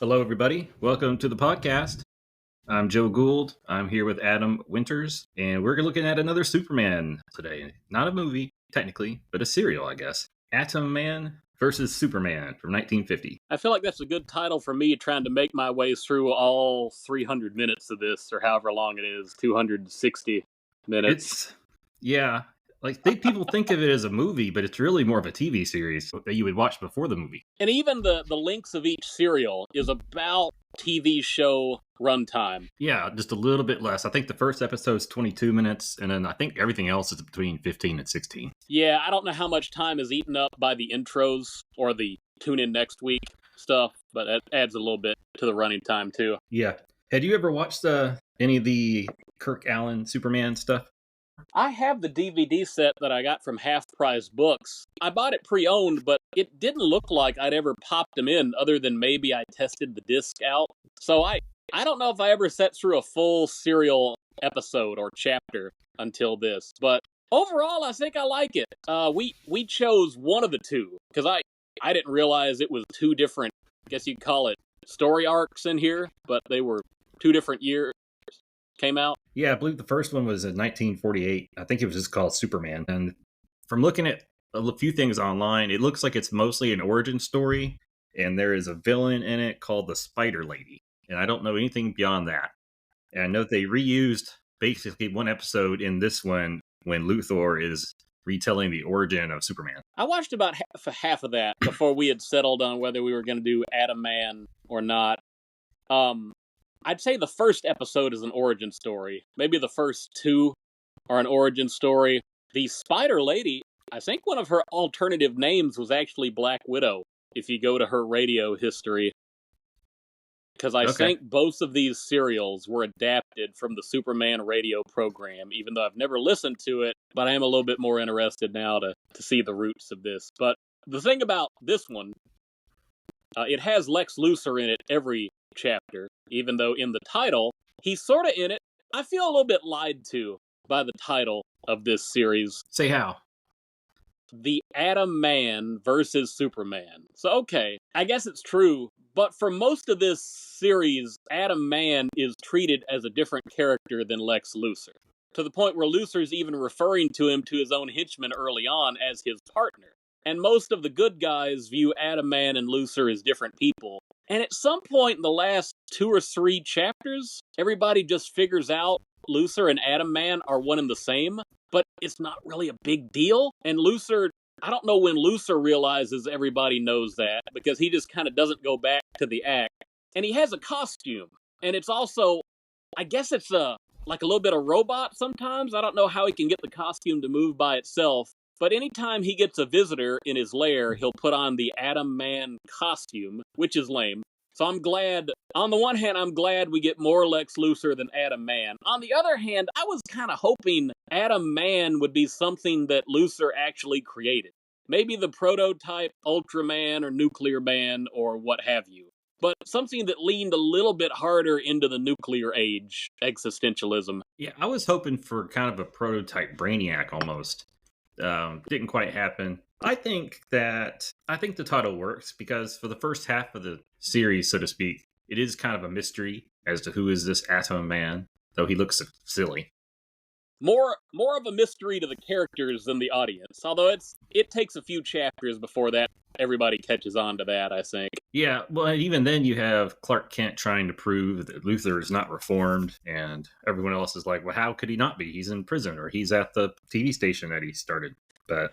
Hello, everybody. Welcome to the podcast. I'm Joe Gould. I'm here with Adam Winters, and we're looking at another Superman today. Not a movie, technically, but a serial, I guess. Atom Man versus Superman from 1950. I feel like that's a good title for me trying to make my way through all 300 minutes of this, or however long it is, 260 minutes. People think of it as a movie, but it's really more of a TV series that you would watch before the movie. And even the lengths of each serial is about TV show runtime. Yeah, just a little bit less. I think the first episode's 22 minutes, and then I think everything else is between 15 and 16. Yeah, I don't know how much time is eaten up by the intros or the tune in next week stuff, but that adds a little bit to the running time too. Yeah. Had you ever watched any of the Kirk Alyn Superman stuff? I have the DVD set that I got from Half Price Books. I bought it pre-owned, but it didn't look like I'd ever popped them in other than maybe I tested the disc out. So I don't know if I ever sat through a full serial episode or chapter until this, but overall I think I like it. We chose one of the two because I didn't realize it was two different, I guess you'd call it story arcs in here, but they were two different years came out. Yeah, I believe the first one was in 1948. I think it was just called Superman. And from looking at a few things online, it looks like it's mostly an origin story, and there is a villain in it called the Spider Lady. And I don't know anything beyond that. And I know they reused basically one episode in this one when Luthor is retelling the origin of Superman. I watched about half of that before we had settled on whether we were going to do Atom Man or not. I'd say the first episode is an origin story. Maybe the first two are an origin story. The Spider Lady, I think one of her alternative names was actually Black Widow, if you go to her radio history. Because I think both of these serials were adapted from the Superman radio program, even though I've never listened to it, but I am a little bit more interested now to see the roots of this. But the thing about this one, it has Lex Luthor in it every chapter, even though in the title, he's sort of in it. I feel a little bit lied to by the title of this series. Say how? The Atom Man versus Superman. So, okay, I guess it's true, but for most of this series, Atom Man is treated as a different character than Lex Luthor, to the point where Luthor's even referring to him to his own henchman early on as his partner. And most of the good guys view Atom Man and Luthor as different people. And at some point in the last 2 or 3 chapters, everybody just figures out Luthor and Atom Man are one and the same, but it's not really a big deal. And Luthor, I don't know when Luthor realizes everybody knows that, because he just kind of doesn't go back to the act. And he has a costume, and it's also, I guess it's like a little bit of robot sometimes. I don't know how he can get the costume to move by itself. But anytime he gets a visitor in his lair, he'll put on the Atom Man costume, which is lame. So I'm glad, on the one hand, I'm glad we get more Lex Luthor than Atom Man. On the other hand, I was kind of hoping Atom Man would be something that Luthor actually created. Maybe the prototype Ultraman or Nuclear Man or what have you. But something that leaned a little bit harder into the nuclear age existentialism. Yeah, I was hoping for kind of a prototype Brainiac almost. Didn't quite happen. I think the title works because for the first half of the series, so to speak, it is kind of a mystery as to who is this Atom Man, though he looks silly. More of a mystery to the characters than the audience, although it takes a few chapters before that everybody catches on to that, I think. Yeah, well, even then you have Clark Kent trying to prove that Luthor is not reformed, and everyone else is like, well, how could he not be? He's in prison, or he's at the TV station that he started. But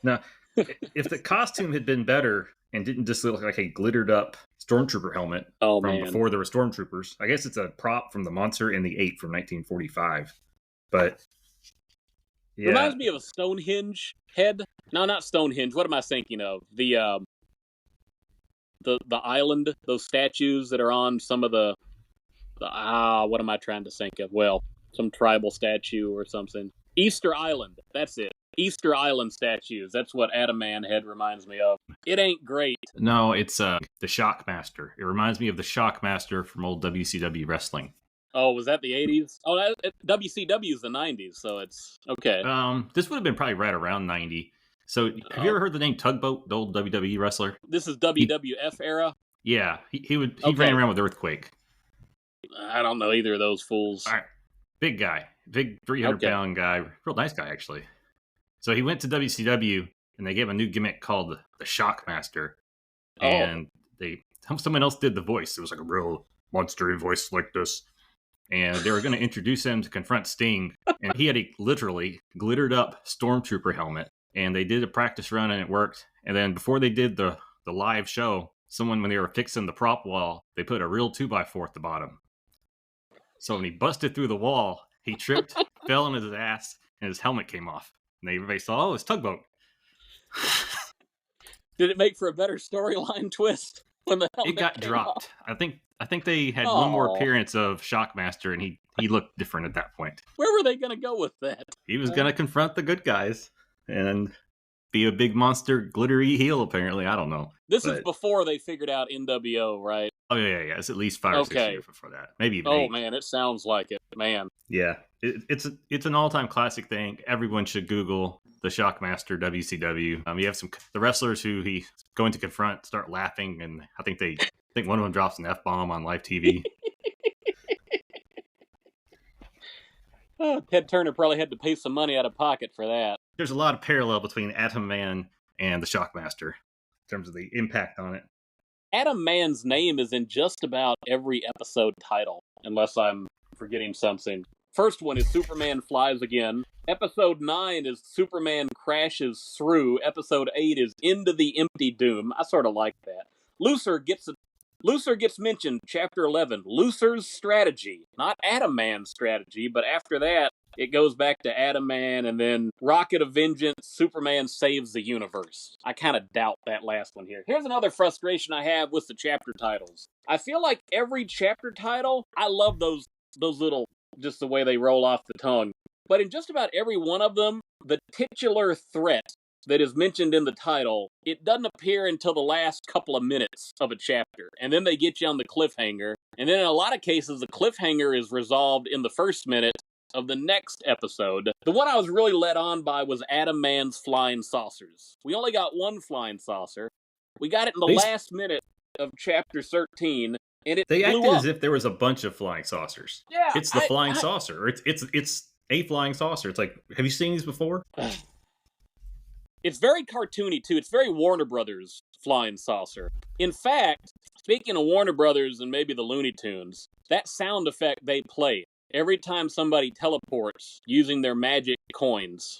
now, if the costume had been better and didn't just look like a glittered up stormtrooper helmet before there were stormtroopers, I guess it's a prop from The Monster and the Ape from 1945. But yeah. Reminds me of a Stonehenge head. No, not Stonehenge. What am I thinking of? The island, those statues that are on some of the what am I trying to think of? Well, some tribal statue or something. Easter Island. That's it. Easter Island statues. That's what Atom Man head reminds me of. It ain't great. No, it's the Shockmaster. It reminds me of the Shockmaster from old WCW wrestling. Oh, was that the 80s? Oh, WCW is the 90s, so it's okay. This would have been probably right around 90. So, have you ever heard the name Tugboat, the old WWE wrestler? This is WWF era? Yeah, he Okay. ran around with Earthquake. I don't know either of those fools. All right, big guy, big 300 Okay. pound guy, real nice guy actually. So he went to WCW and they gave him a new gimmick called the Shockmaster, Oh, and they someone else did the voice. It was like a real monstery voice like this, and they were going to introduce him to confront Sting, and he had a literally glittered up stormtrooper helmet, and they did a practice run and it worked. And then before they did the live show, someone when they were fixing the prop wall, they put a real 2x4 at the bottom. So when he busted through the wall, he tripped, fell on his ass, and his helmet came off. And everybody saw, oh, it's Tugboat. did it make for a better storyline twist when the helmet It got came dropped. off? I think they had one more Oh, appearance of Shockmaster, and he looked different at that point. where were they going to go with that? He was gonna confront the good guys and be a big monster, glittery heel. Apparently, I don't know. This is But before they figured out NWO, right? oh yeah. It's at least 5 or 6 Okay. years before that, maybe even Oh 8. man, it sounds like it, man. Yeah, it's an all time classic thing. Everyone should Google the Shockmaster WCW. You have the wrestlers who he's going to confront start laughing, and I think one of them drops an F-bomb on live TV. Oh, Ted Turner probably had to pay some money out of pocket for that. There's a lot of parallel between Atom Man and the Shockmaster in terms of the impact on it. Adam Man's name is in just about every episode title, unless I'm forgetting something. First one is Superman Flies Again. Episode 9 is Superman Crashes Through. Episode 8 is Into the Empty Doom. I sort of like that. Lucer gets mentioned, Chapter 11. Lucer's strategy. Not Adam Man's strategy, but after that, it goes back to Adam Man, and then Rocket of Vengeance, Superman Saves the Universe. I kind of doubt that last one here. Here's another frustration I have with the chapter titles. I feel like every chapter title, I love those little, just the way they roll off the tongue. But in just about every one of them, the titular threat that is mentioned in the title, it doesn't appear until the last couple of minutes of a chapter. And then they get you on the cliffhanger. And then in a lot of cases, the cliffhanger is resolved in the first minute of the next episode. The one I was really led on by was Adam Man's Flying Saucers. We only got one flying saucer. We got it in the last minute of chapter 13, and they blew acted up. as if there was a bunch of flying saucers. Yeah, it's the flying saucer. It's a flying saucer. It's like, have you seen these before? It's very cartoony too. It's very Warner Brothers flying saucer. In fact, speaking of Warner Brothers and maybe the Looney Tunes, that sound effect they play every time somebody teleports using their magic coins.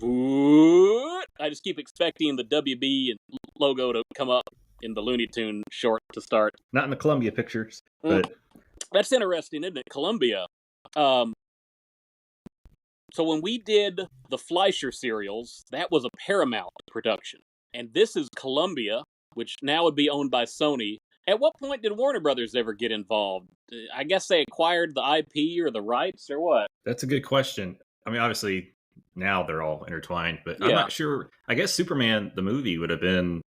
I just keep expecting the WB logo to come up in the Looney Tune short to start. Not in the Columbia pictures, but that's interesting, isn't it? Columbia. So when we did the Fleischer serials, that was a Paramount production. And this is Columbia, which now would be owned by Sony. At what point did Warner Brothers ever get involved? I guess they acquired the IP or the rights or what? That's a good question. I mean, obviously, now they're all intertwined, but Yeah. I'm not sure. I guess Superman, the movie, would have been,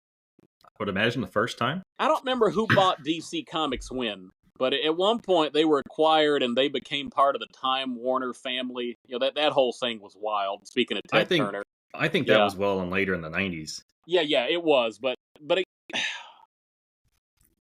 I would imagine, the first time. I don't remember who bought DC Comics when, but at one point they were acquired and they became part of the Time Warner family. You know, that whole thing was wild, speaking of Ted Turner. I think that was well and later in the 90s. Yeah, it was, but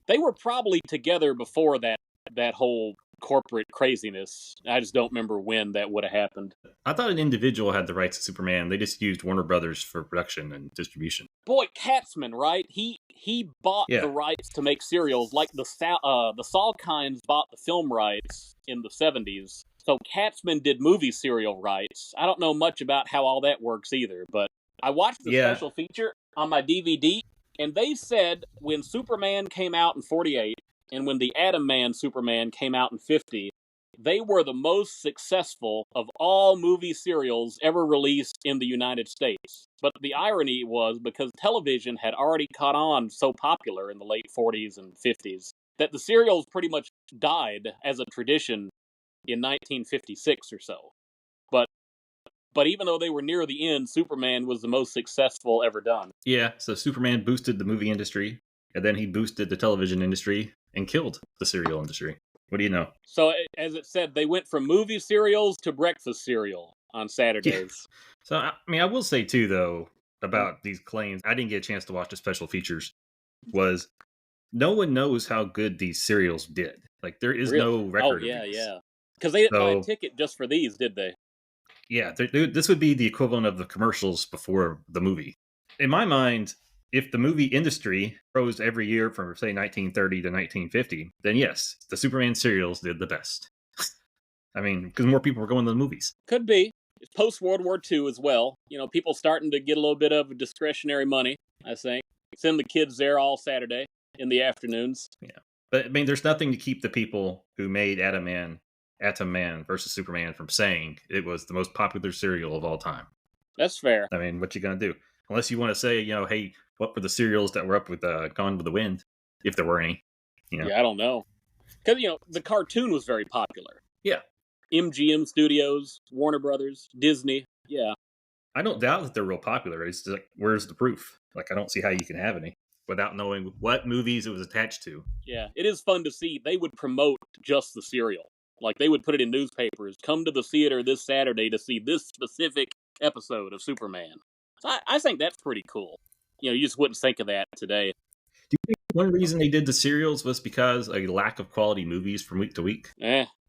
they were probably together before that whole corporate craziness. I just don't remember when that would have happened. I thought an individual had the rights to Superman. They just used Warner Brothers for production and distribution. Boy, Katzman, right? He bought the rights to make serials, like the Salkinds bought the film rights in the 70s. So Katzman did movie serial rights. I don't know much about how all that works either, but I watched the special feature on my DVD, and they said when Superman came out in 48, and when the Atom Man Superman came out in 50, they were the most successful of all movie serials ever released in the United States. But the irony was, because television had already caught on so popular in the late 40s and 50s, that the serials pretty much died as a tradition in 1956 or so. But even though they were near the end, Superman was the most successful ever done. Yeah, so Superman boosted the movie industry, and then he boosted the television industry and killed the serial industry. What do you know? So, as it said, they went from movie serials to breakfast cereal on Saturdays. Yeah. So, I mean, I will say, too, though, about these claims, I didn't get a chance to watch the special features, was no one knows how good these serials did. Like there is Really? no Oh record of yeah, these. yeah. Because they didn't buy a So ticket just for these, did they? yeah, this would be the equivalent of the commercials before the movie. In my mind, if the movie industry rose every year from say 1930 to 1950, then yes, the Superman serials did the best. I mean, because more people were going to the movies. Could be. It's post World War II as well. People starting to get a little bit of discretionary money. I think send the kids there all Saturday in the afternoons. Yeah, but I mean, there's nothing to keep the people who made Atom Man versus Superman from saying it was the most popular serial of all time. That's fair. I mean, what you gonna do? Unless you want to say, hey, what were the serials that were up with Gone with the Wind, if there were any? Yeah, I don't know. Because, the cartoon was very popular. Yeah. MGM Studios, Warner Brothers, Disney. Yeah. I don't doubt that they're real popular. It's just like, where's the proof? Like, I don't see how you can have any without knowing what movies it was attached to. Yeah, it is fun to see. They would promote just the serial. Like, they would put it in newspapers. Come to the theater this Saturday to see this specific episode of Superman. So I think that's pretty cool. You just wouldn't think of that today. Do you think one reason they did the serials was because a lack of quality movies from week to week?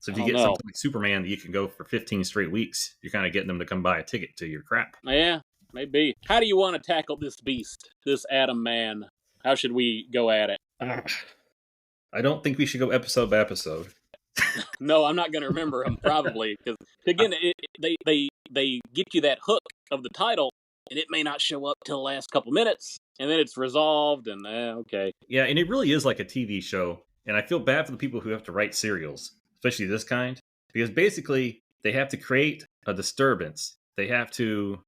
So if you get something like Superman that you can go for 15 straight weeks, you're kind of getting them to come buy a ticket to your crap. Yeah, maybe. How do you want to tackle this beast, this Atom Man? How should we go at it? I don't think we should go episode by episode. No, I'm not going to remember them probably because again, they get you that hook of the title, and it may not show up till the last couple minutes, and then it's resolved, and okay. Yeah, and it really is like a TV show, and I feel bad for the people who have to write serials, especially this kind, because basically they have to create a disturbance. They have to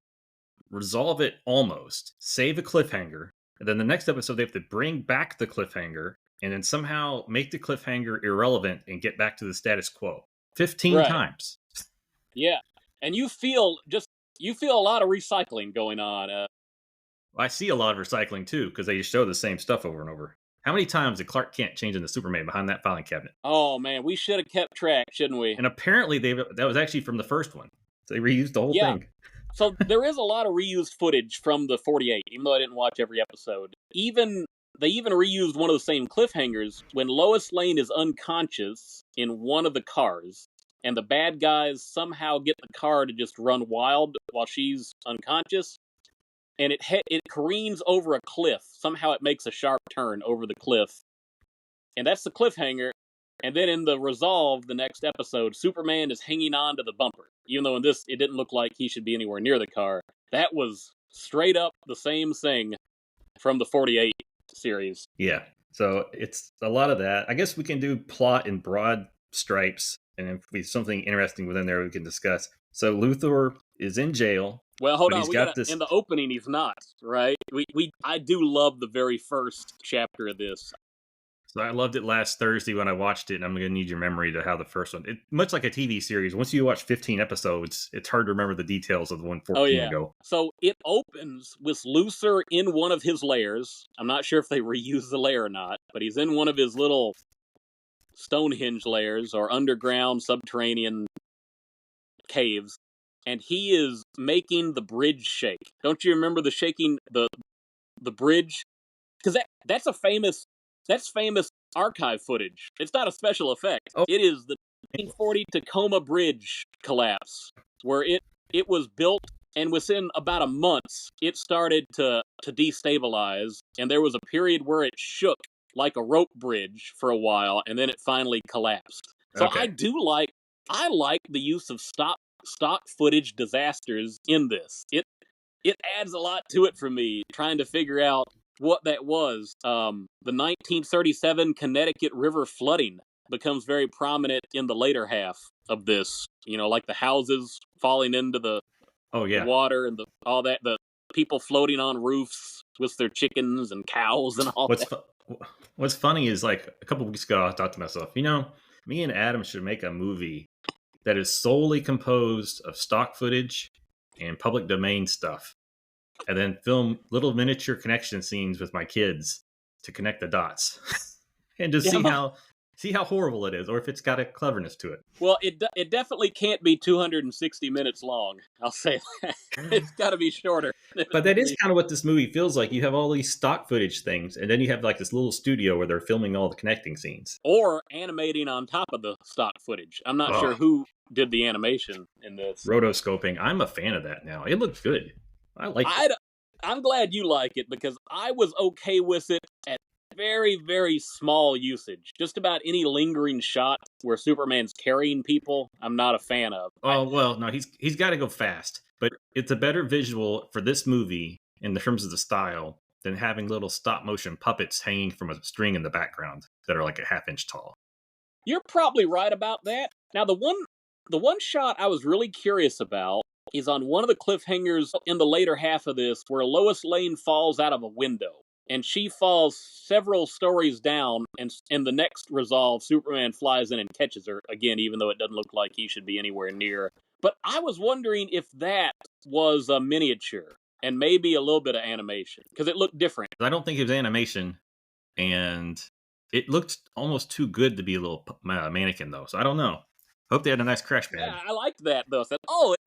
resolve it almost, save a cliffhanger, and then the next episode they have to bring back the cliffhanger, and then somehow make the cliffhanger irrelevant and get back to the status quo 15 times. Yeah, and you feel a lot of recycling going on. I see a lot of recycling too because they just show the same stuff over and over. How many times did Clark Kent change into Superman behind that filing cabinet? Oh man, we should have kept track, shouldn't we? And apparently that was actually from the first one. So they reused the whole thing. So there is a lot of reused footage from the 48, even though I didn't watch every episode. They even reused one of the same cliffhangers when Lois Lane is unconscious in one of the cars, and the bad guys somehow get the car to just run wild while she's unconscious, and it careens over a cliff. Somehow it makes a sharp turn over the cliff, and that's the cliffhanger. And then in the resolve, the next episode, Superman is hanging on to the bumper, even though in this it didn't look like he should be anywhere near the car. That was straight up the same thing from the 48 series. Yeah, so it's a lot of that. I guess we can do plot in broad stripes, and if we have something interesting within there we can discuss. So Luthor is in jail. Well, hold on. In the opening, he's not, right? I do love the very first chapter of this. So I loved it last Thursday when I watched it, and I'm going to need your memory to how the first one. Much like a TV series, once you watch 15 episodes, it's hard to remember the details of the one 14 ago. So it opens with Luthor in one of his lairs. I'm not sure if they reuse the lair or not, but he's in one of his little Stonehenge lairs or underground subterranean caves, and he is making the bridge shake. Don't you remember the shaking the bridge? Because that's famous archive footage. It's not a special effect. Oh. It is the 1940 Tacoma Bridge collapse, where it was built, and within about a month, it started to destabilize, and there was a period where it shook like a rope bridge for a while, and then it finally collapsed. So okay. I like the use of stock footage disasters in this. It adds a lot to it for me, trying to figure out what that was. The 1937 Connecticut River flooding becomes very prominent in the later half of this. Like the houses falling into the water and all that, the people floating on roofs with their chickens and cows and all that. What's funny is, like, a couple weeks ago I thought to myself, me and Adam should make a movie that is solely composed of stock footage and public domain stuff, and then film little miniature connection scenes with my kids to connect the dots and just See how horrible it is, or if it's got a cleverness to it. Well, it definitely can't be 260 minutes long. I'll say that. It's got to be shorter. But that is kind of what this movie feels like. You have all these stock footage things, and then you have like this little studio where they're filming all the connecting scenes. Or animating on top of the stock footage. I'm not sure who did the animation in this. Rotoscoping. I'm a fan of that now. It looks good. I like it. I'm glad you like it, because I was okay with it at very, very small usage. Just about any lingering shot where Superman's carrying people, I'm not a fan of. Oh, well, no, he's got to go fast. But it's a better visual for this movie in terms of the style than having little stop motion puppets hanging from a string in the background that are like a half-inch tall. You're probably right about that. Now, the one shot I was really curious about is on one of the cliffhangers in the later half of this, where Lois Lane falls out of a window. And she falls several stories down, and in the next resolve, Superman flies in and catches her, again, even though it doesn't look like he should be anywhere near. But I was wondering if that was a miniature, and maybe a little bit of animation, because it looked different. I don't think it was animation, and it looked almost too good to be a little mannequin, though. So I don't know. Hope they had a nice crash pad. Yeah, I liked that, though. I said,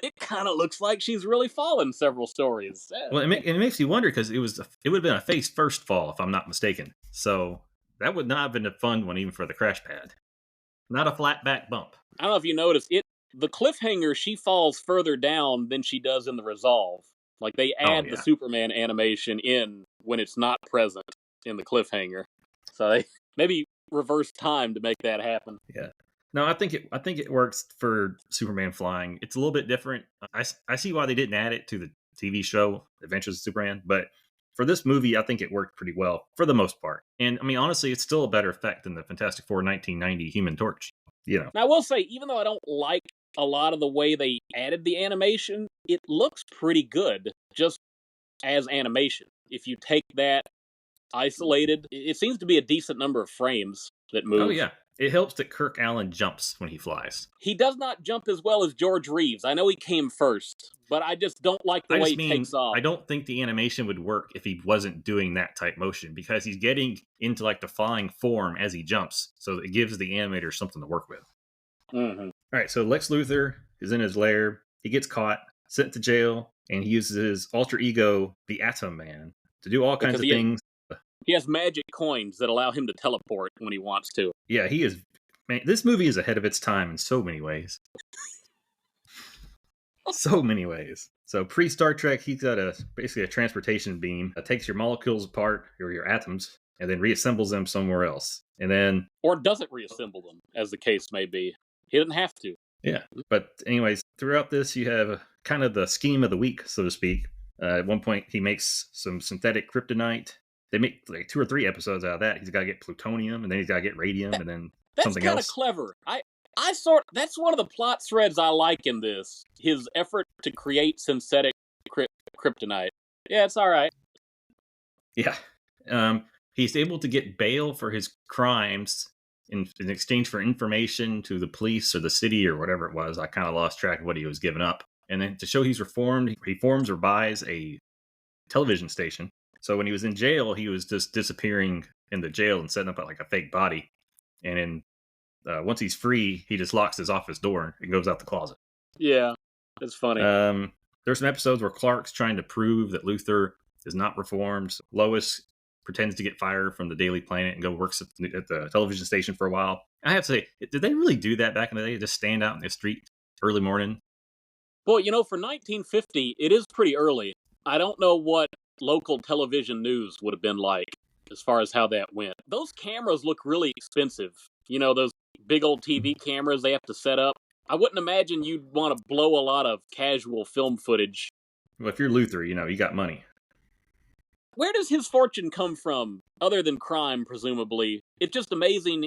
it kind of looks like she's really fallen several stories. Well, it makes you wonder, because it would have been a face-first fall, if I'm not mistaken. So that would not have been a fun one, even for the crash pad. Not a flat back bump. I don't know if you noticed, the cliffhanger, she falls further down than she does in the resolve. Like, they add the Superman animation in when it's not present in the cliffhanger. So they maybe reverse time to make that happen. Yeah. No, I think it works for Superman flying. It's a little bit different. I see why they didn't add it to the TV show Adventures of Superman, but for this movie, I think it worked pretty well for the most part. And I mean, honestly, it's still a better effect than the Fantastic Four 1990 Human Torch. You know. Now, I will say, even though I don't like a lot of the way they added the animation, it looks pretty good just as animation. If you take that isolated, it seems to be a decent number of frames that move. Oh yeah. It helps that Kirk Alyn jumps when he flies. He does not jump as well as George Reeves. I know he came first, but I just don't like the way he takes off. I don't think the animation would work if he wasn't doing that type motion, because he's getting into like the flying form as he jumps, so it gives the animator something to work with. Mm-hmm. All right, so Lex Luthor is in his lair. He gets caught, sent to jail, and he uses his alter ego, the Atom Man, to do all kinds of things. He has magic coins that allow him to teleport when he wants to. Yeah, he is. Man, this movie is ahead of its time in so many ways. So many ways. So pre-Star Trek, he's got basically a transportation beam that takes your molecules apart, or your atoms, and then reassembles them somewhere else. And then... Or doesn't reassemble them, as the case may be. He doesn't have to. Yeah, but anyways, throughout this, you have kind of the scheme of the week, so to speak. At one point, he makes some synthetic kryptonite. They make like 2 or 3 episodes out of that. He's got to get plutonium, and then he's got to get radium, and then something else. That's kind of clever. That's one of the plot threads I like in this. His effort to create synthetic kryptonite. Yeah, it's all right. Yeah. He's able to get bail for his crimes in exchange for information to the police or the city or whatever it was. I kind of lost track of what he was giving up. And then to show he's reformed, he forms or buys a television station. So when he was in jail, he was just disappearing in the jail and setting up like a fake body. And then once he's free, he just locks his office door and goes out the closet. Yeah, that's funny. There's some episodes where Clark's trying to prove that Luthor is not reformed. So Lois pretends to get fired from the Daily Planet and go works at the television station for a while. I have to say, did they really do that back in the day? Just stand out in the street early morning? Well, for 1950, it is pretty early. I don't know what local television news would have been like as far as how that went. Those cameras look really expensive. Those big old TV cameras they have to set up. I wouldn't imagine you'd want to blow a lot of casual film footage. Well, if you're Luthor, you got money. Where does his fortune come from, other than crime, presumably? It's just amazing.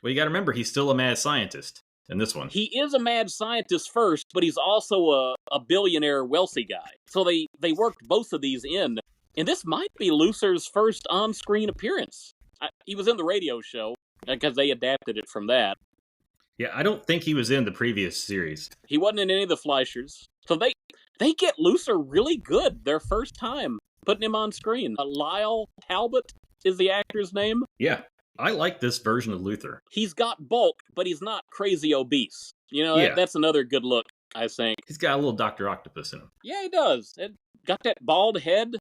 Well, you got to remember, he's still a mad scientist in this one. He is a mad scientist first, but he's also a billionaire wealthy guy. So they worked both of these in. And this might be Luthor's first on-screen appearance. He was in the radio show, because they adapted it from that. Yeah, I don't think he was in the previous series. He wasn't in any of the Fleischers. So they get Luthor really good their first time, putting him on screen. Lyle Talbot is the actor's name. Yeah, I like this version of Luthor. He's got bulk, but he's not crazy obese. Yeah. That's another good look, I think. He's got a little Dr. Octopus in him. Yeah, he does. Got that bald head.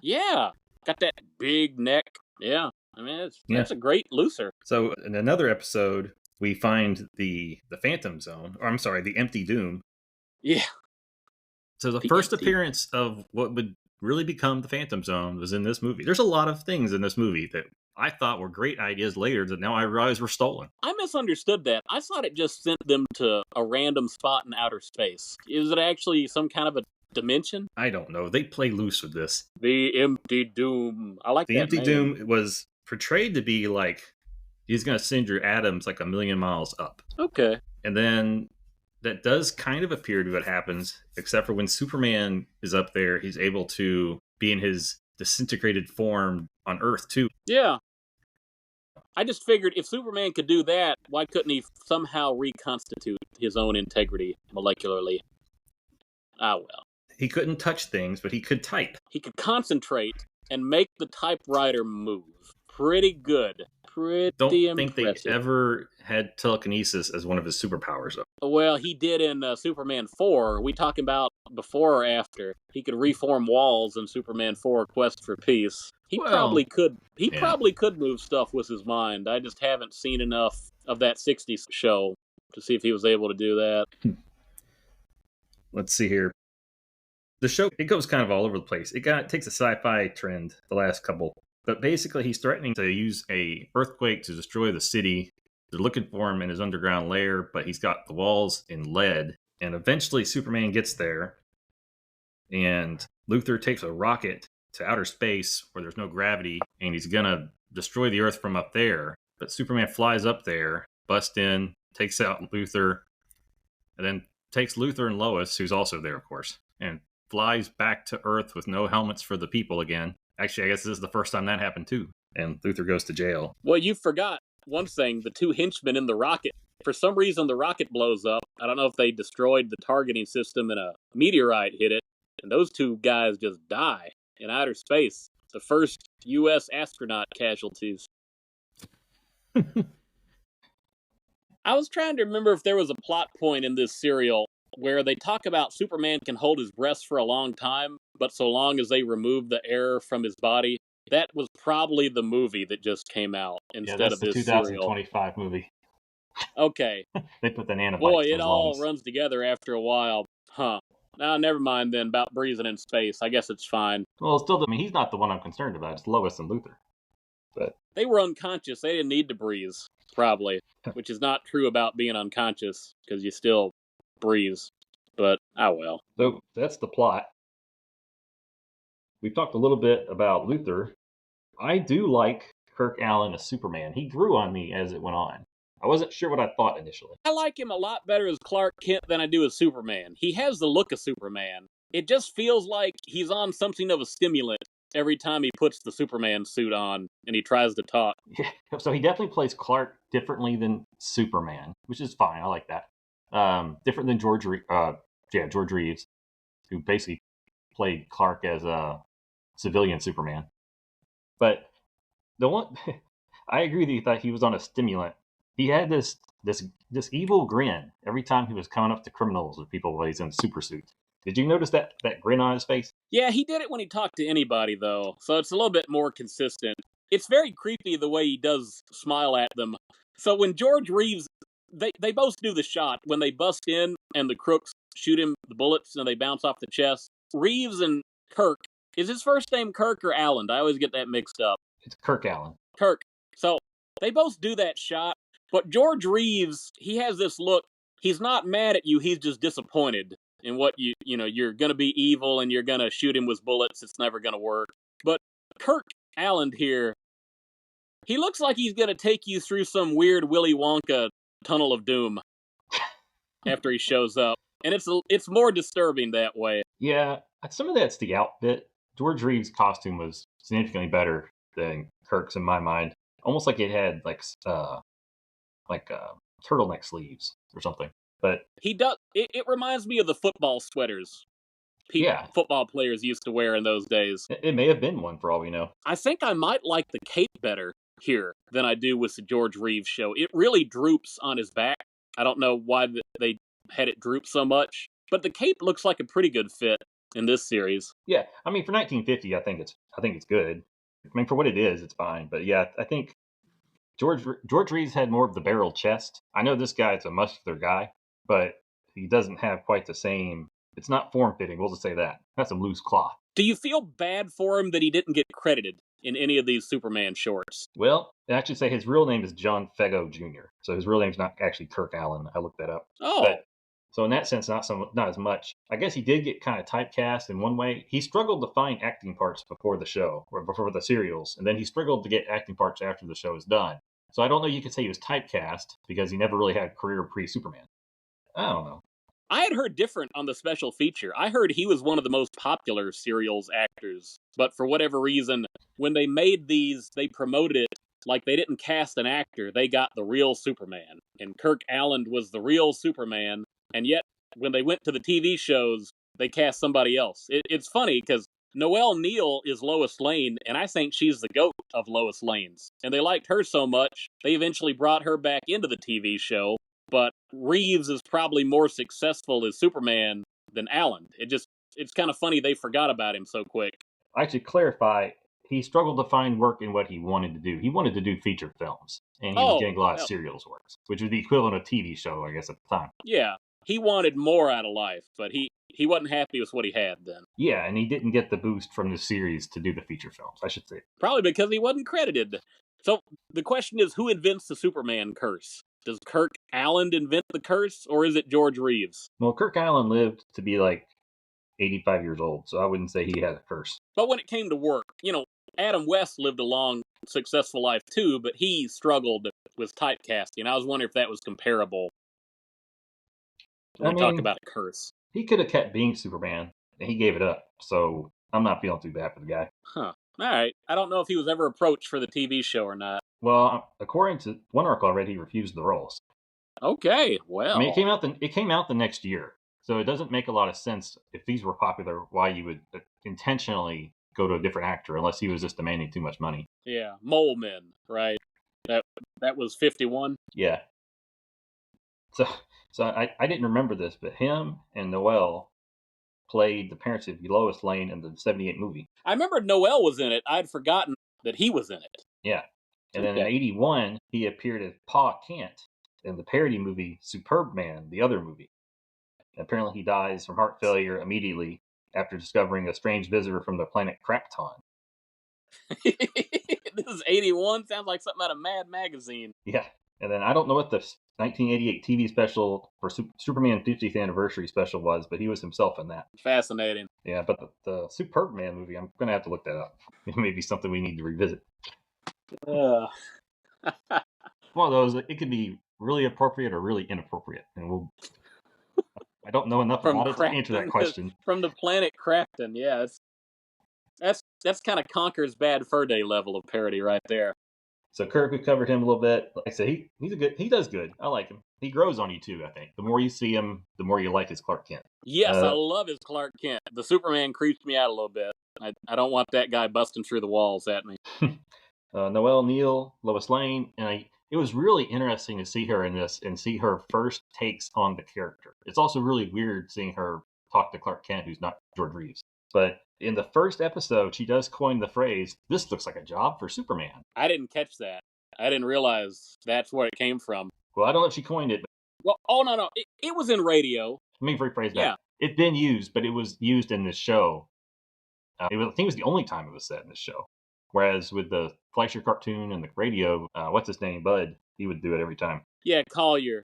Yeah. Got that big neck. Yeah. I mean, that's a great Luthor. So in another episode, we find the Phantom Zone, or I'm sorry, the Empty Doom. Yeah. So the first appearance of what would really become the Phantom Zone was in this movie. There's a lot of things in this movie that I thought were great ideas later that now I realize were stolen. I misunderstood that. I thought it just sent them to a random spot in outer space. Is it actually some kind of a dimension? I don't know. They play loose with this. The Empty Doom. I like the that Empty name. Doom was portrayed to be like he's going to send your atoms like 1,000,000 miles up. Okay. And then that does kind of appear to what happens, except for when Superman is up there, he's able to be in his disintegrated form on Earth too. Yeah. I just figured if Superman could do that, why couldn't he somehow reconstitute his own integrity molecularly? Ah, well. He couldn't touch things, but he could type. He could concentrate and make the typewriter move. Pretty good. Pretty Don't impressive. think they ever had telekinesis as one of his superpowers, though. Well, he did in Superman 4. Are we talking about before or after? He could reform walls in Superman 4 Quest for Peace. He probably could move stuff with his mind. I just haven't seen enough of that 60s show to see if he was able to do that. Let's see here. The show, it goes kind of all over the place. It takes a sci-fi trend the last couple. But basically, he's threatening to use a earthquake to destroy the city. They're looking for him in his underground lair, but he's got the walls in lead. And eventually, Superman gets there, and Luthor takes a rocket to outer space where there's no gravity, and he's going to destroy the Earth from up there. But Superman flies up there, busts in, takes out Luthor, and then takes Luthor and Lois, who's also there, of course, and flies back to Earth with no helmets for the people again. Actually, I guess this is the first time that happened, too. And Luthor goes to jail. Well, you forgot one thing. The two henchmen in the rocket. For some reason, the rocket blows up. I don't know if they destroyed the targeting system and a meteorite hit it. And those two guys just die in outer space. The first U.S. astronaut casualties. I was trying to remember if there was a plot point in this serial where they talk about Superman can hold his breath for a long time, but so long as they remove the air from his body. That was probably the movie that just came out instead of this serial. Yeah, that's the 2025 movie. Okay. They put the nanobites. Boy, it all runs together after a while. Huh. Now, never mind then about breathing in space. I guess it's fine. Well, still, I mean, he's not the one I'm concerned about. It's Lois and Luthor. But they were unconscious. They didn't need to breathe, probably, which is not true about being unconscious because you still breathe. But, well. So that's the plot. We've talked a little bit about Luthor. I do like Kirk Alyn as Superman. He grew on me as it went on. I wasn't sure what I thought initially. I like him a lot better as Clark Kent than I do as Superman. He has the look of Superman. It just feels like he's on something of a stimulant every time he puts the Superman suit on and he tries to talk. Yeah, so he definitely plays Clark differently than Superman, which is fine. I like that. Different than George Reeves, who basically played Clark as a civilian Superman. But the one, I agree that you thought he was on a stimulant. He had this evil grin every time he was coming up to criminals or people while he's in super suits. Did you notice that grin on his face? Yeah, he did it when he talked to anybody, though, so it's a little bit more consistent. It's very creepy the way he does smile at them. So when George Reeves, they both do the shot when they bust in and the crooks shoot him the bullets and they bounce off the chest. Reeves and Kirk, is his first name Kirk or Alyn? I always get that mixed up. It's Kirk Alyn. Kirk. So they both do that shot, but George Reeves, he has this look. He's not mad at you. He's just disappointed in what you're going to be evil and you're going to shoot him with bullets. It's never going to work. But Kirk Alyn here, he looks like he's going to take you through some weird Willy Wonka tunnel of doom after he shows up. And it's more disturbing that way. Yeah, some of that's the outfit. George Reeves' costume was significantly better than Kirk's in my mind. Almost like it had like turtleneck sleeves or something. But he does. It reminds me of the football sweaters football players used to wear in those days. It may have been one for all we know. I think I might like the cape better here than I do with the George Reeves show. It really droops on his back. I don't know why they had it droop so much, but the cape looks like a pretty good fit in this series. Yeah, I mean, for 1950, I think it's good. I mean, for what it is, it's fine. But yeah, I think George Reeves had more of the barrel chest. I know this guy is a muscular guy, but he doesn't have quite the same. It's not form fitting. We'll just say that. That's some loose cloth. Do you feel bad for him that he didn't get credited in any of these Superman shorts? Well, I actually say his real name is John Fego Jr. So his real name's not actually Kirk Alyn. I looked that up. Oh. But, so in that sense, not as much. I guess he did get kind of typecast in one way. He struggled to find acting parts before the show or before the serials, and then he struggled to get acting parts after the show was done. So I don't know. You could say he was typecast because he never really had a career pre-Superman. I don't know. I had heard different on the special feature. I heard he was one of the most popular serials actors, but for whatever reason, when they made these, they promoted it like they didn't cast an actor. They got the real Superman, and Kirk Alyn was the real Superman. And yet, when they went to the TV shows, they cast somebody else. It's funny because Noelle Neal is Lois Lane, and I think she's the GOAT of Lois Lanes. And they liked her so much, they eventually brought her back into the TV show. But Reeves is probably more successful as Superman than Alyn. It's kind of funny they forgot about him so quick. I should clarify, he struggled to find work in what he wanted to do. He wanted to do feature films, and he was getting a lot of serials works, which was the equivalent of TV show, I guess, at the time. Yeah, he wanted more out of life, but he wasn't happy with what he had then. Yeah, and he didn't get the boost from the series to do the feature films, I should say. Probably because he wasn't credited. So the question is, who invents the Superman curse? Does Kirk Alyn invent the curse, or is it George Reeves? Well, Kirk Alyn lived to be like 85 years old, so I wouldn't say he had a curse. But when it came to work, Adam West lived a long, successful life too, but he struggled with typecasting. I was wondering if that was comparable. When we talk about a curse. He could have kept being Superman, and he gave it up, so I'm not feeling too bad for the guy. Huh. All right. I don't know if he was ever approached for the TV show or not. Well, according to one article I read, he refused the roles. Okay, well. I mean, it came out the next year, so it doesn't make a lot of sense if these were popular, why you would intentionally go to a different actor unless he was just demanding too much money. Yeah, Mole Men, right? That was 51? Yeah. So I didn't remember this, but him and Noelle played the parents of Lois Lane in the 78 movie. I remember Noelle was in it. I'd forgotten that he was in it. Yeah. And then in 81, he appeared as Pa Kent in the parody movie Superb Man, the other movie. Apparently he dies from heart failure immediately after discovering a strange visitor from the planet Krypton. This is 81? Sounds like something out of Mad Magazine. Yeah. And then I don't know what the 1988 TV special for Superman 50th anniversary special was, but he was himself in that. Fascinating. Yeah, but the Superb Man movie, I'm going to have to look that up. It may be something we need to revisit. One of those, it could be really appropriate or really inappropriate. And I don't know enough about it to answer that question. From the planet Krypton, yeah. That's kind of Conker's Bad Fur Day level of parody right there. So Kirk, we covered him a little bit. Like I said, he does good. I like him. He grows on you too, I think. The more you see him, the more you like his Clark Kent. Yes, I love his Clark Kent. The Superman creeps me out a little bit. I don't want that guy busting through the walls at me. Noelle Neal, Lois Lane, and it was really interesting to see her in this and see her first takes on the character. It's also really weird seeing her talk to Clark Kent, who's not George Reeves. But in the first episode, she does coin the phrase, "This looks like a job for Superman." I didn't catch that. I didn't realize that's where it came from. Well, I don't know if she coined it. Well, no. It was in radio. Let me rephrase that. Yeah. It's been used, but it was used in this show. I think it was the only time it was said in this show. Whereas with the Fleischer cartoon and the radio, what's his name, Bud, he would do it every time. Yeah, Collier.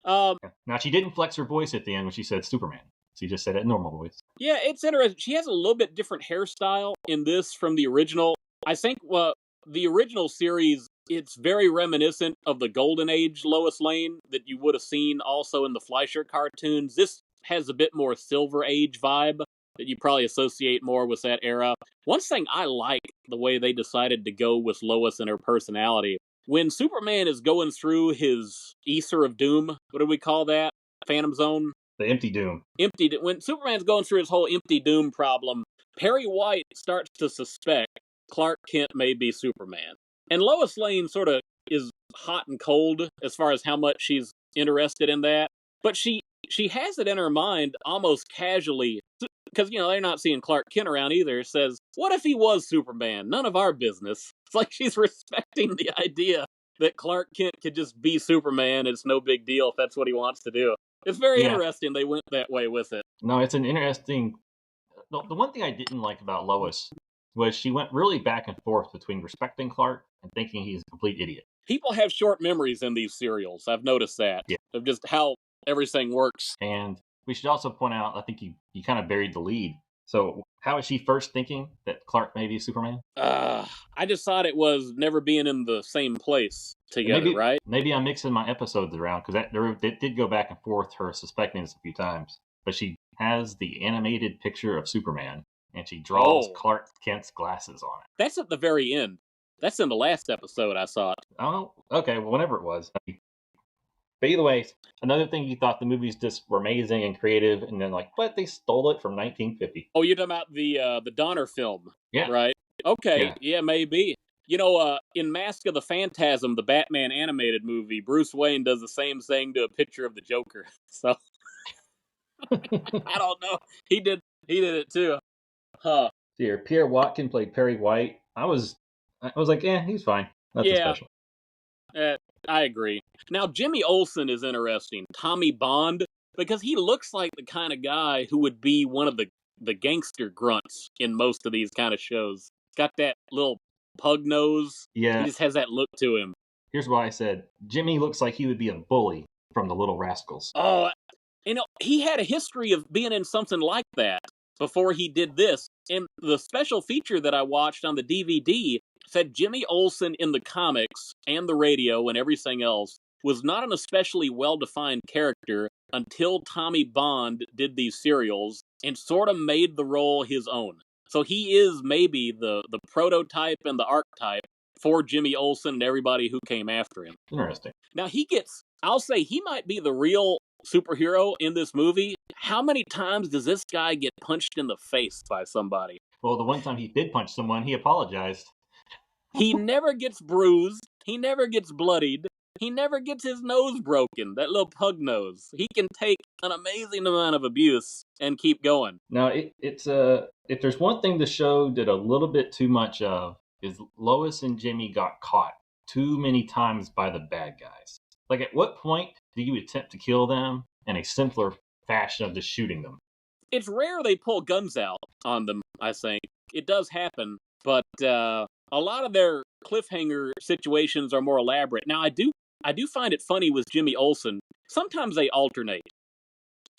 Now, she didn't flex her voice at the end when she said Superman. She just said it in normal voice. Yeah, it's interesting. She has a little bit different hairstyle in this from the original. I think the original series, it's very reminiscent of the Golden Age Lois Lane that you would have seen also in the Fleischer cartoons. This has a bit more Silver Age vibe that you probably associate more with that era. One thing I like the way they decided to go with Lois and her personality. When Superman is going through his Ether of Doom, what do we call that? Phantom Zone? The Empty Doom. When Superman's going through his whole Empty Doom problem, Perry White starts to suspect Clark Kent may be Superman. And Lois Lane sort of is hot and cold as far as how much she's interested in that. But she has it in her mind almost casually, because, they're not seeing Clark Kent around either, says, what if he was Superman? None of our business. It's like she's respecting the idea that Clark Kent could just be Superman. It's no big deal if that's what he wants to do. It's very interesting they went that way with it. No, it's an interesting... The one thing I didn't like about Lois was she went really back and forth between respecting Clark and thinking he's a complete idiot. People have short memories in these serials. I've noticed that. Yeah. Of just how everything works. And we should also point out, I think you kind of buried the lead. So how is she first thinking that Clark may be Superman? I just thought it was never being in the same place together, right? Maybe I'm mixing my episodes around, because it did go back and forth, her suspecting this a few times. But she has the animated picture of Superman, and she draws Clark Kent's glasses on it. That's at the very end. That's in the last episode I saw it. Oh, okay. Well, whenever it was. But either way, another thing you thought the movies just were amazing and creative, and then but they stole it from 1950. Oh, you're talking about the Donner film, yeah, right? Okay, yeah, maybe. In Mask of the Phantasm, the Batman animated movie, Bruce Wayne does the same thing to a picture of the Joker. So I don't know. He did it too. Huh. Here, Pierre Watkin played Perry White. I was like, he's fine. Nothing special. I agree. Now, Jimmy Olsen is interesting. Tommy Bond, because he looks like the kind of guy who would be one of the gangster grunts in most of these kind of shows. He's got that little pug nose. Yeah. He just has that look to him. Here's why I said Jimmy looks like he would be a bully from the Little Rascals. Oh, he had a history of being in something like that before he did this. And the special feature that I watched on the DVD said Jimmy Olsen in the comics and the radio and everything else was not an especially well-defined character until Tommy Bond did these serials and sort of made the role his own. So he is maybe the prototype and the archetype for Jimmy Olsen and everybody who came after him. Interesting. Now I'll say he might be the real superhero in this movie. How many times does this guy get punched in the face by somebody? Well, the one time he did punch someone, he apologized. He never gets bruised. He never gets bloodied. He never gets his nose broken, that little pug nose. He can take an amazing amount of abuse and keep going. Now, it's if there's one thing the show did a little bit too much of, is Lois and Jimmy got caught too many times by the bad guys. Like, at what point do you attempt to kill them in a simpler fashion of just shooting them? It's rare they pull guns out on them, I think. It does happen, but a lot of their cliffhanger situations are more elaborate. Now, I do find it funny with Jimmy Olsen. Sometimes they alternate.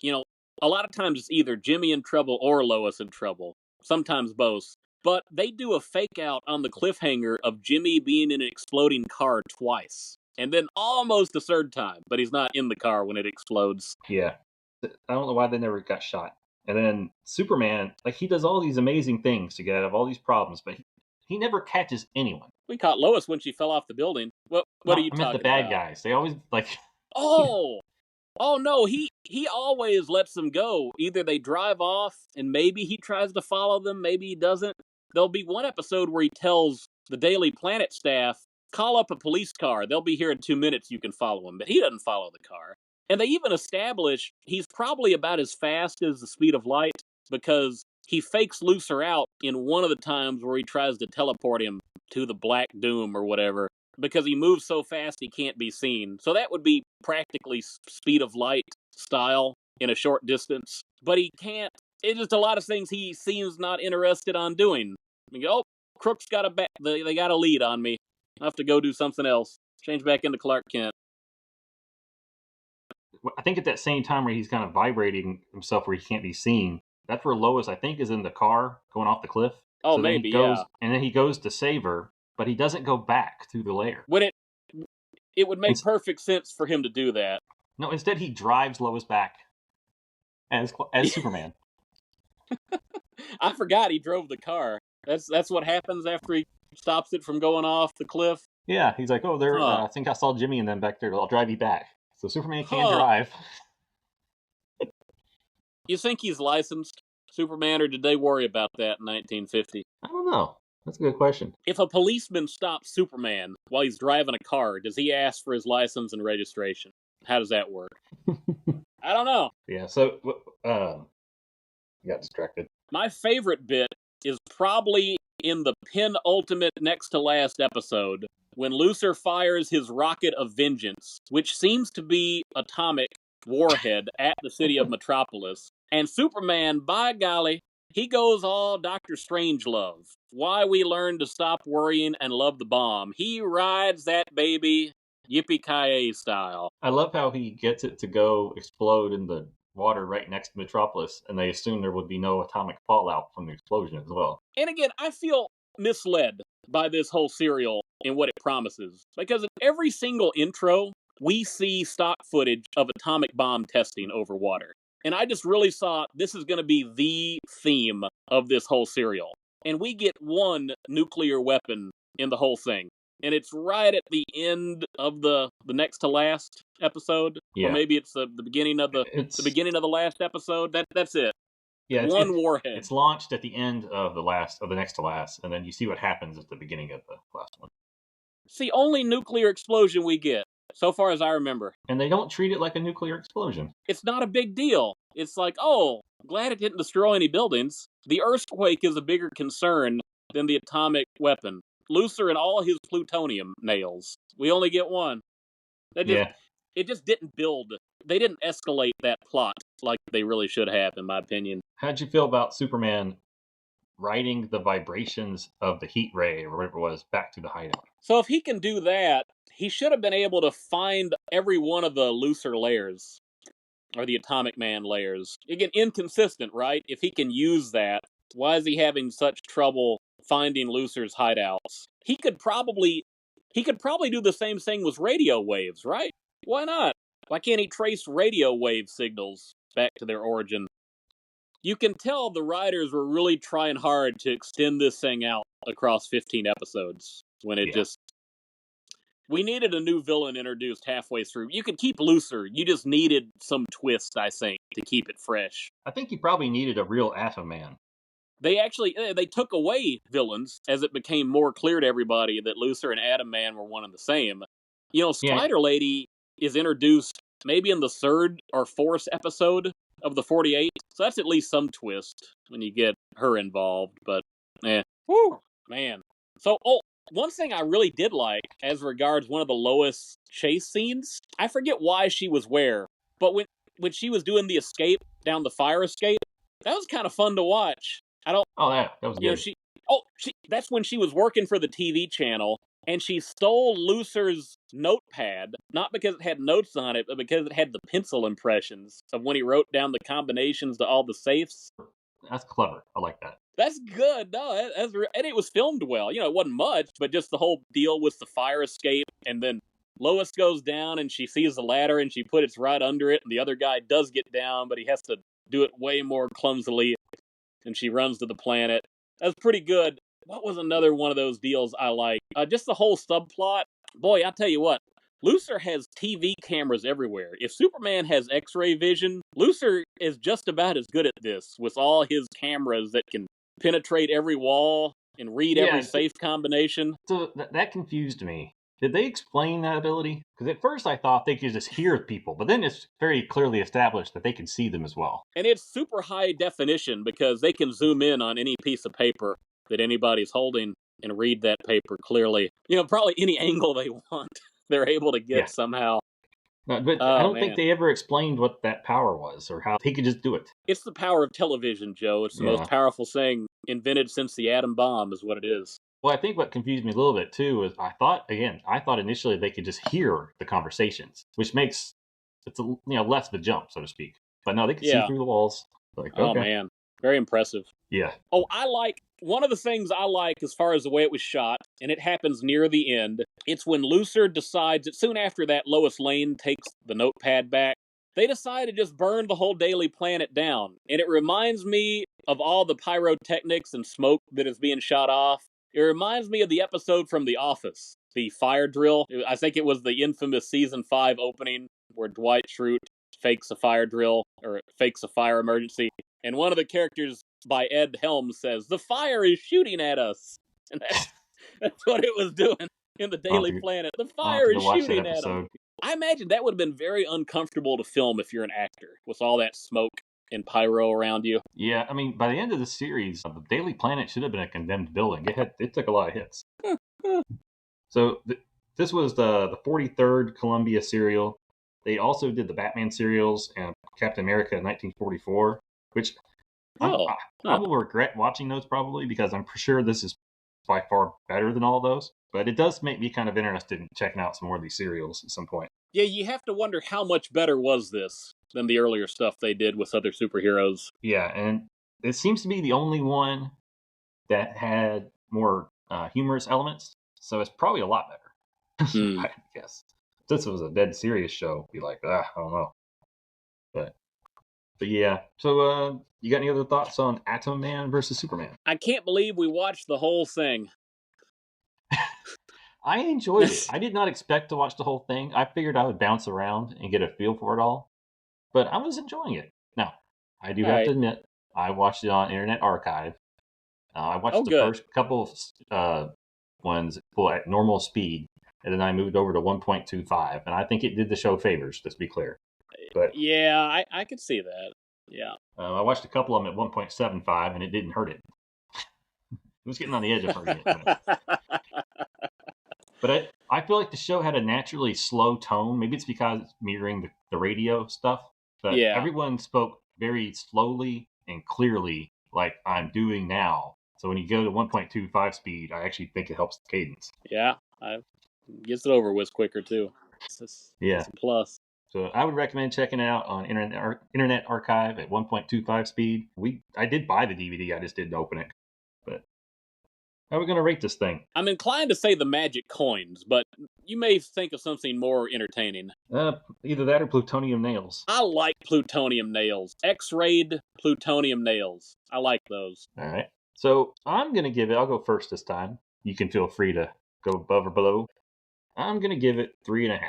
A lot of times it's either Jimmy in trouble or Lois in trouble. Sometimes both. But they do a fake out on the cliffhanger of Jimmy being in an exploding car twice. And then almost a third time, but he's not in the car when it explodes. Yeah. I don't know why they never got shot. And then Superman, he does all these amazing things to get out of all these problems, but he never catches anyone. We caught Lois when she fell off the building. What are you talking about? I meant the bad guys. They always, Oh! Oh, no, he always lets them go. Either they drive off, and maybe he tries to follow them, maybe he doesn't. There'll be one episode where he tells the Daily Planet staff, call up a police car. They'll be here in 2 minutes. You can follow him. But he doesn't follow the car. And they even establish he's probably about as fast as the speed of light because he fakes Lucer out in one of the times where he tries to teleport him to the Black Doom or whatever because he moves so fast he can't be seen. So that would be practically speed of light style in a short distance. But he can't. It's just a lot of things he seems not interested on doing. You go, Crook's got they got a lead on me. I have to go do something else. Change back into Clark Kent. I think at that same time where he's kind of vibrating himself where he can't be seen, that's where Lois, I think, is in the car going off the cliff. Oh, so maybe, yeah. And then he goes to save her, but he doesn't go back through the lair. When it would make perfect sense for him to do that. No, instead he drives Lois back as Superman. I forgot he drove the car. That's what happens after he stops it from going off the cliff. Yeah, he's like, I think I saw Jimmy and them back there. I'll drive you back. So Superman can drive. You think he's licensed, Superman, or did they worry about that in 1950? I don't know. That's a good question. If a policeman stops Superman while he's driving a car, does he ask for his license and registration? How does that work? I don't know. Yeah, so you got distracted. My favorite bit is probably in the penultimate next to last episode when Lucer fires his rocket of vengeance, which seems to be atomic warhead at the city of Metropolis. And Superman, by golly, he goes all Dr. Strangelove. Why we learn to stop worrying and love the bomb. He rides that baby yippee-ki-yay style. I love how he gets it to go explode in the water right next to Metropolis, and they assume there would be no atomic fallout from the explosion as well. And again, I feel misled by this whole serial and what it promises. Because in every single intro, we see stock footage of atomic bomb testing over water. And I just really saw this is going to be the theme of this whole serial. And we get one nuclear weapon in the whole thing. And it's right at the end of the next to last episode. Yeah. Or maybe it's the beginning of the beginning of the last episode. That's it. Yeah, one warhead. It's launched at the end of the next to last, and then you see what happens at the beginning of the last one. It's the only nuclear explosion we get, so far as I remember. And they don't treat it like a nuclear explosion. It's not a big deal. It's like, oh, glad it didn't destroy any buildings. The earthquake is a bigger concern than the atomic weapon. Lucer and all his plutonium nails. We only get one. It just didn't build. They didn't escalate that plot like they really should have, in my opinion. How'd you feel about Superman riding the vibrations of the heat ray, or whatever it was, back to the hideout? So if he can do that, he should have been able to find every one of the Lucer layers, or the Atomic Man layers. Again, inconsistent, right? If he can use that, why is he having such trouble finding Lucer's hideouts? He could probably do the same thing with radio waves, right? Why not? Why can't he trace radio wave signals back to their origin? You can tell the writers were really trying hard to extend this thing out across 15 episodes. When it we needed a new villain introduced halfway through. You could keep Lucer. You just needed some twist, I think, to keep it fresh. I think you probably needed a real Atom Man. They took away villains as it became more clear to everybody that Lucer and Atom Man were one and the same. Spider Lady is introduced maybe in the third or fourth episode of the 48. So that's at least some twist when you get her involved. But, whew, man. So, one thing I really did like as regards one of the Lois chase scenes, I forget why she was where, but when she was doing the escape down the fire escape, that was kind of fun to watch. That was good. That's when she was working for the TV channel, and she stole Lucer's notepad, not because it had notes on it, but because it had the pencil impressions of when he wrote down the combinations to all the safes. That's clever. I like that. That's good. No, and it was filmed well. It wasn't much, but just the whole deal with the fire escape, and then Lois goes down and she sees the ladder and she puts it right under it, and the other guy does get down, but he has to do it way more clumsily, and she runs to the planet. That's pretty good. What was another one of those deals I like? Just the whole subplot. Boy, I'll tell you what. Lucer has TV cameras everywhere. If Superman has X-ray vision, Lucer is just about as good at this with all his cameras that can penetrate every wall and read every safe combination. So that confused me. Did they explain that ability? Because at first I thought they could just hear people, but then it's very clearly established that they can see them as well. And it's super high definition because they can zoom in on any piece of paper that anybody's holding and read that paper clearly. Probably any angle they want, they're able to get somehow. No, but I don't think they ever explained what that power was or how he could just do it. It's the power of television, Joe. It's the most powerful thing invented since the atom bomb is what it is. Well, I think what confused me a little bit, too, is I thought initially they could just hear the conversations, which makes it's less of a jump, so to speak. But no, they could see through the walls. Oh, man. Very impressive. Yeah. Oh, one of the things I like as far as the way it was shot, and it happens near the end, it's when Lucer decides that soon after that Lois Lane takes the notepad back, they decide to just burn the whole Daily Planet down. And it reminds me of all the pyrotechnics and smoke that is being shot off. It reminds me of the episode from The Office, the fire drill. I think it was the infamous season 5 opening where Dwight Schrute fakes a fire drill, or fakes a fire emergency. And one of the characters by Ed Helms says, "The fire is shooting at us." And that's what it was doing in the Daily Planet. The fire is shooting at him. I imagine that would have been very uncomfortable to film if you're an actor, with all that smoke and pyro around you. Yeah, I mean, by the end of the series, the Daily Planet should have been a condemned building. It took a lot of hits. So this was the 43rd Columbia serial. They also did the Batman serials and Captain America in 1944, which I will regret watching those probably, because I'm sure this is by far better than all those. But it does make me kind of interested in checking out some more of these serials at some point. Yeah, you have to wonder how much better was this than the earlier stuff they did with other superheroes. Yeah, and it seems to be the only one that had more humorous elements, so it's probably a lot better. I guess. If this was a dead serious show, be like, I don't know. But yeah. So you got any other thoughts on Atom Man versus Superman? I can't believe we watched the whole thing. I enjoyed it. I did not expect to watch the whole thing. I figured I would bounce around and get a feel for it all, but I was enjoying it. Now, I do have to admit, I watched it on Internet Archive. I watched the first couple of ones at normal speed, and then I moved over to 1.25, and I think it did the show favors, let's be clear. But yeah, I could see that. Yeah. I watched a couple of them at 1.75, and it didn't hurt it. It was getting on the edge of hurting it. But I feel like the show had a naturally slow tone. Maybe it's because it's mirroring the radio stuff. But everyone spoke very slowly and clearly, like I'm doing now. So when you go to 1.25 speed, I actually think it helps the cadence. Yeah, it gets it over with quicker too. It's a plus. So I would recommend checking it out on Internet Archive at 1.25 speed. I did buy the DVD, I just didn't open it. But how are we going to rate this thing? I'm inclined to say the magic coins, but you may think of something more entertaining. Either that or plutonium nails. I like plutonium nails. X-rayed plutonium nails. I like those. All right. So I'm going to give it, I'll go first this time. You can feel free to go above or below. I'm going to give it 3.5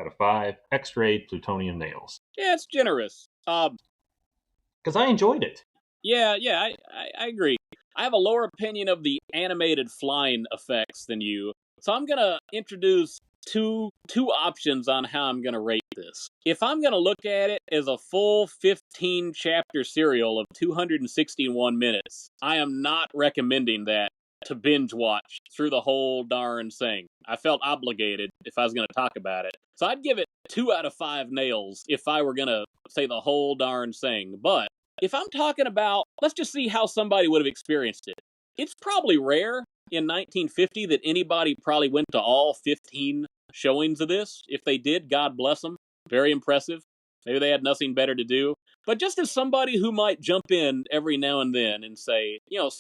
out of 5 X-rayed plutonium nails. Yeah, it's generous. Because I enjoyed it. Yeah, I agree. I have a lower opinion of the animated flying effects than you, so I'm going to introduce two options on how I'm going to rate this. If I'm going to look at it as a full 15-chapter serial of 261 minutes, I am not recommending that to binge watch through the whole darn thing. I felt obligated if I was going to talk about it. So I'd give it 2 out of 5 nails if I were going to say the whole darn thing. But if I'm talking about, let's just see how somebody would have experienced it. It's probably rare in 1950 that anybody probably went to all 15 showings of this. If they did, God bless them. Very impressive. Maybe they had nothing better to do. But just as somebody who might jump in every now and then and say,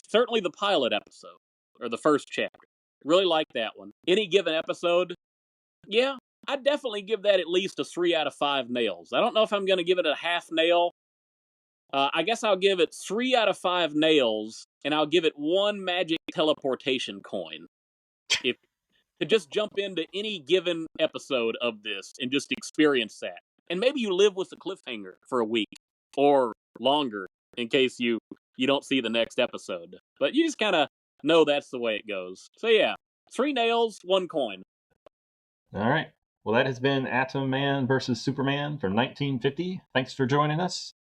certainly the pilot episode or the first chapter, really like that one. Any given episode, yeah, I'd definitely give that at least a 3 out of 5 nails. I don't know if I'm going to give it a half nail. I guess I'll give it 3 out of 5 nails, and I'll give it 1 magic teleportation coin. If to just jump into any given episode of this and just experience that. And maybe you live with the cliffhanger for a week or longer in case you don't see the next episode. But you just kind of know that's the way it goes. So yeah, 3 nails, 1 coin. All right. Well, that has been Atom Man versus Superman from 1950. Thanks for joining us.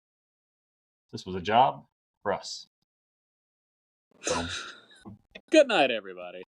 This was a job for us. Good night, everybody.